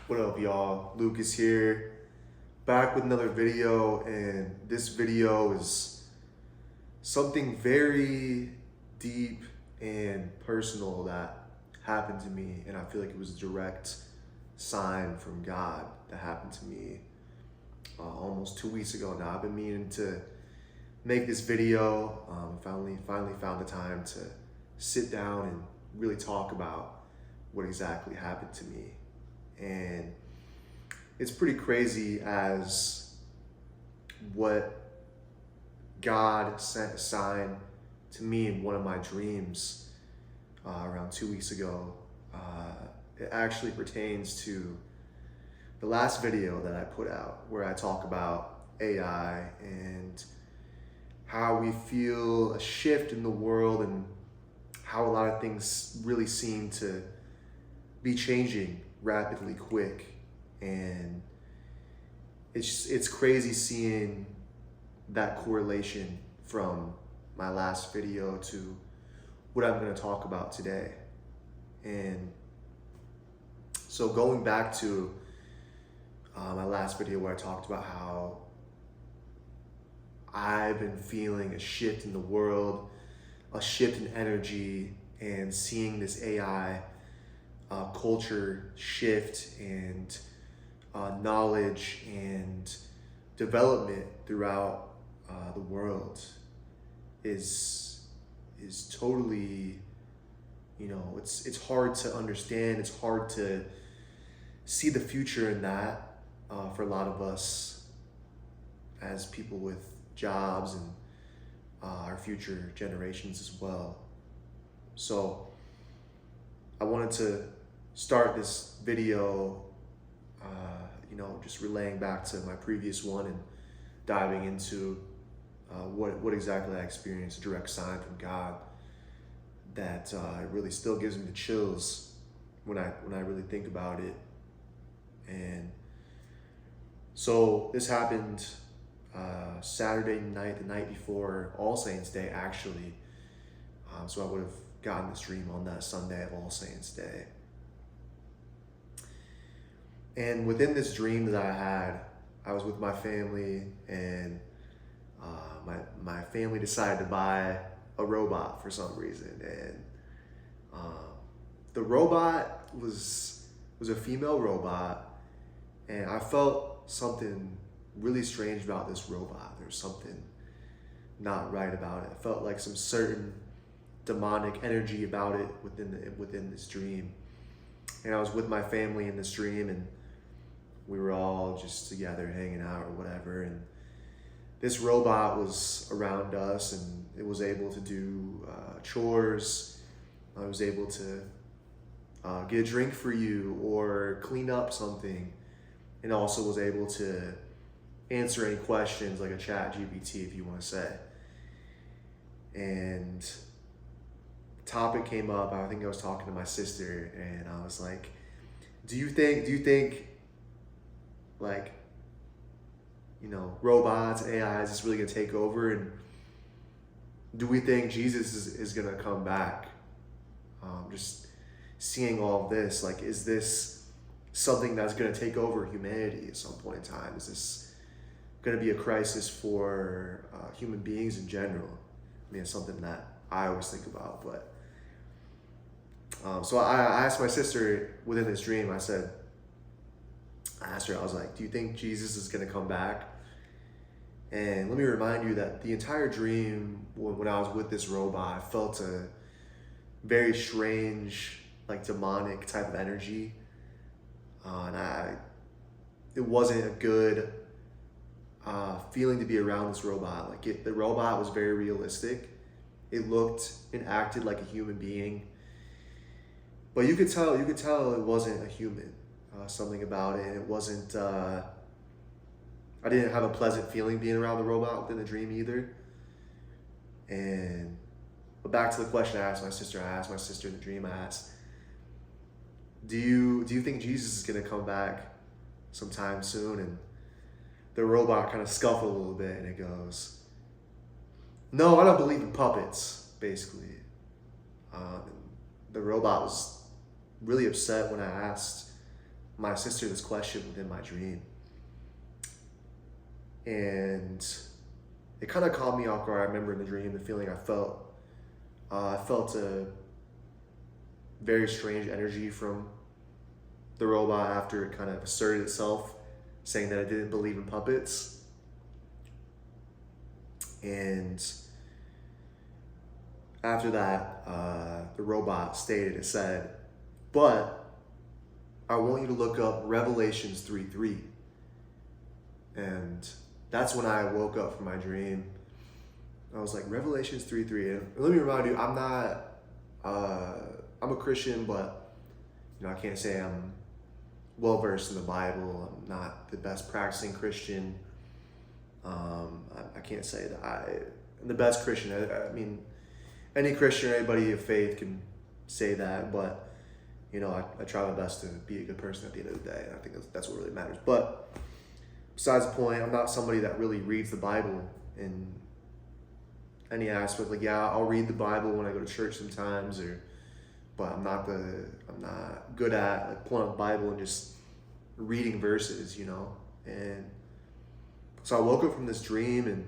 What up, y'all? Lucas here, back with another video, and this video is something very deep and personal that happened to me, and I feel like it was a direct sign from God that happened to me almost 2 weeks ago now. I've been meaning to make this video. Finally found the time to sit down and really talk about what exactly happened to me. And it's pretty crazy as what God sent a sign to me in one of my dreams around 2 weeks ago. It actually pertains to the last video that I put out, where I talk about AI and how we feel a shift in the world and how a lot of things really seem to be changing rapidly quick. And it's crazy seeing that correlation from my last video to what I'm going to talk about today. And so going back to my last video where I talked about how I've been feeling a shift in the world, a shift in energy, and seeing this AI culture shift and knowledge and development throughout the world is totally, it's hard to understand. It's hard to see the future in that for a lot of us as people with jobs and our future generations as well. So I wanted to start this video, just relaying back to my previous one and diving into what exactly I experienced, a direct sign from God that it really still gives me the chills when I really think about it. And so this happened Saturday night, the night before All Saints Day, actually. So I would have gotten this dream on that Sunday of All Saints Day. And within this dream that I had, I was with my family, and my family decided to buy a robot for some reason. And the robot was a female robot, and I felt something really strange about this robot. There was something not right about it. I felt like some certain demonic energy about it within this dream. And I was with my family in this dream, and we were all just together hanging out or whatever. And this robot was around us, and it was able to do chores. I was able to get a drink for you or clean up something, and also was able to answer any questions like a ChatGPT, if you want to say. And topic came up. I think I was talking to my sister, and I was like, do you think like, robots, AIs is really gonna take over, and do we think Jesus is gonna come back? Just seeing all of this, like, is this something that's gonna take over humanity at some point in time? Is this gonna be a crisis for human beings in general? I mean, it's something that I always think about. But so I asked my sister within this dream. I asked her, I was like, do you think Jesus is gonna come back? And let me remind you that the entire dream, when I was with this robot, I felt a very strange, like, demonic type of energy. And it wasn't a good feeling to be around this robot. Like, the robot was very realistic. It looked and acted like a human being, but you could tell it wasn't a human. Something about it. It wasn't. I didn't have a pleasant feeling being around the robot within the dream either. But back to the question I asked my sister. In the dream. I asked, do you think Jesus is gonna come back sometime soon? And the robot kind of scuffled a little bit, and it goes, no, I don't believe in puppets, basically. The robot was really upset when I asked my sister this question within my dream. And it kind of caught me off guard. I remember in the dream, the feeling I felt. I felt a very strange energy from the robot after it kind of asserted itself, saying that it didn't believe in puppets. And after that, the robot stated, it said, "But I want you to look up Revelations 3:3. And that's when I woke up from my dream. I was like, Revelations 3:3. And let me remind you, I'm a Christian, but I can't say I'm well versed in the Bible. I'm not the best practicing Christian. I can't say that I'm the best Christian. I mean, any Christian or anybody of faith can say that, but I try my best to be a good person at the end of the day. And I think that's what really matters. But besides the point, I'm not somebody that really reads the Bible in any aspect. Like, yeah, I'll read the Bible when I go to church sometimes, but I'm not good at like pulling up the Bible and just reading verses, And so I woke up from this dream and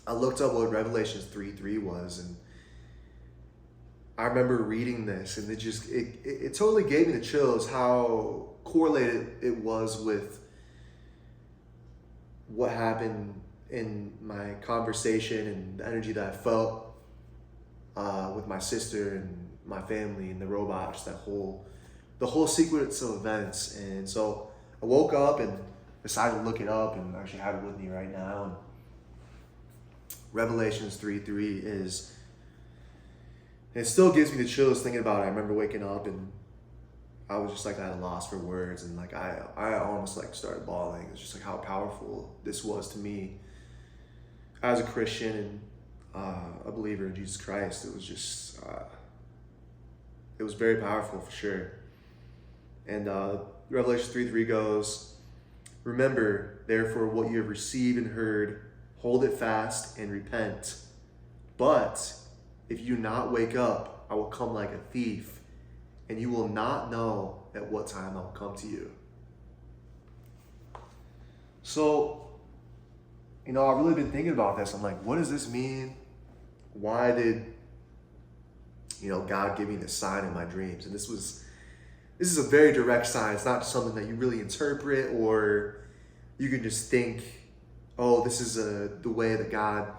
I looked up what Revelations 3:3 was, and I remember reading this, and it totally gave me the chills how correlated it was with what happened in my conversation and the energy that I felt with my sister and my family and the robot, just the whole sequence of events. And so I woke up and decided to look it up, and actually have it with me right now. And Revelations 3:3 it still gives me the chills thinking about it. I remember waking up and I was just like at a loss for words, and like I almost like started bawling. It's just like how powerful this was to me as a Christian and a believer in Jesus Christ. It was just it was very powerful for sure. And Revelation 3:3 goes, "Remember, therefore, what you have received and heard, hold it fast and repent. But if you do not wake up, I will come like a thief, and you will not know at what time I will come to you." So, I've really been thinking about this. I'm like, what does this mean? Why did, God give me this sign in my dreams? And this is a very direct sign. It's not something that you really interpret, or you can just think, oh, this is the way that God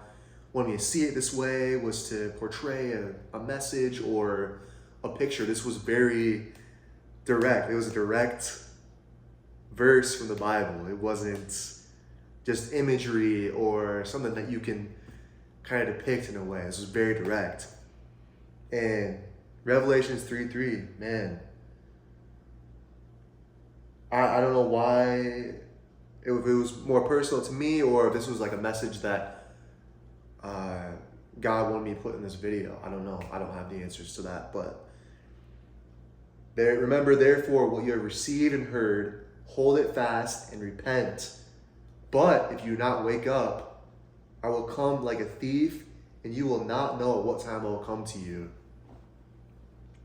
wanted me to see it this way, was to portray a message or a picture. This was very direct. It was a direct verse from the Bible. It wasn't just imagery or something that you can kind of depict in a way. This was very direct. And Revelations 3:3, man, I don't know why, if it was more personal to me, or if this was like a message that God wanted me to put in this video. I don't know. I don't have the answers to that. But remember, therefore, what you have received and heard, hold it fast and repent. But if you do not wake up, I will come like a thief, and you will not know at what time I will come to you.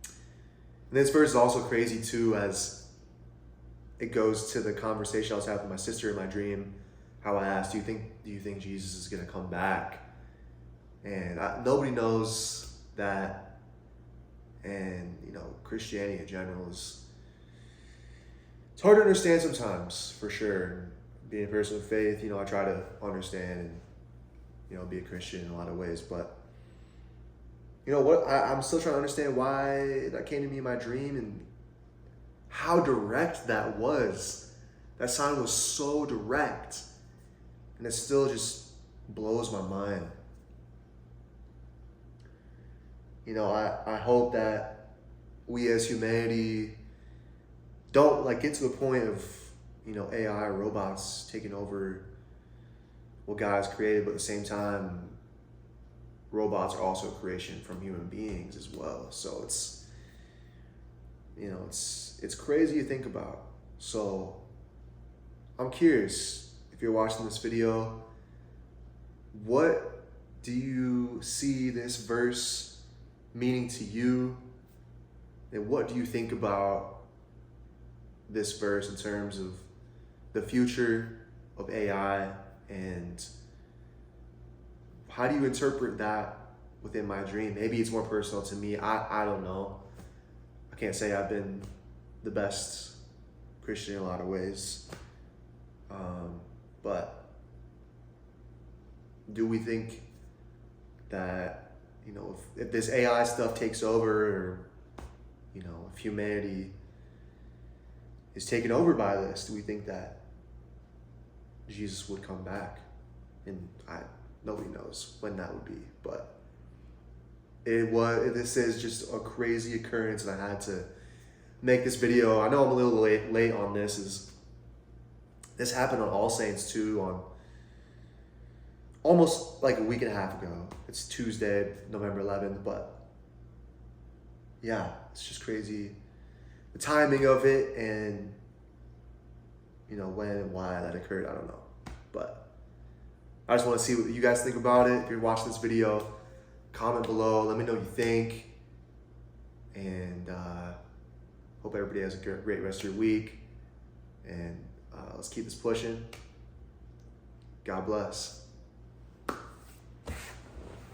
And this verse is also crazy too, as it goes to the conversation I was having with my sister in my dream. How I asked, do you think Jesus is going to come back? And nobody knows that. And Christianity in general it's hard to understand sometimes, for sure. Being a person of faith, I try to understand and be a Christian in a lot of ways. But I'm still trying to understand why that came to me in my dream and how direct that was. That sign was so direct, and it still just blows my mind. I hope that we as humanity don't get to the point of AI or robots taking over what God has created, but at the same time, robots are also a creation from human beings as well. So it's crazy to think about. So I'm curious, if you're watching this video, what do you see this verse meaning to you? And what do you think about this verse in terms of the future of AI, and how do you interpret that within my dream? Maybe it's more personal to me. I don't know. I can't say I've been the best Christian in a lot of ways. But do we think that, if this AI stuff takes over, or, if humanity is taken over by this, do we think that Jesus would come back? And nobody knows when that would be, but this is just a crazy occurrence, and I had to make this video. I know I'm a little late on this. This happened on All Saints too, on almost like a week and a half ago. It's Tuesday, November 11th, but yeah, it's just crazy. The timing of it, and when and why that occurred, I don't know. But I just want to see what you guys think about it. If you're watching this video, comment below. Let me know what you think. And hope everybody has a great rest of your week. And let's keep this pushing. God bless.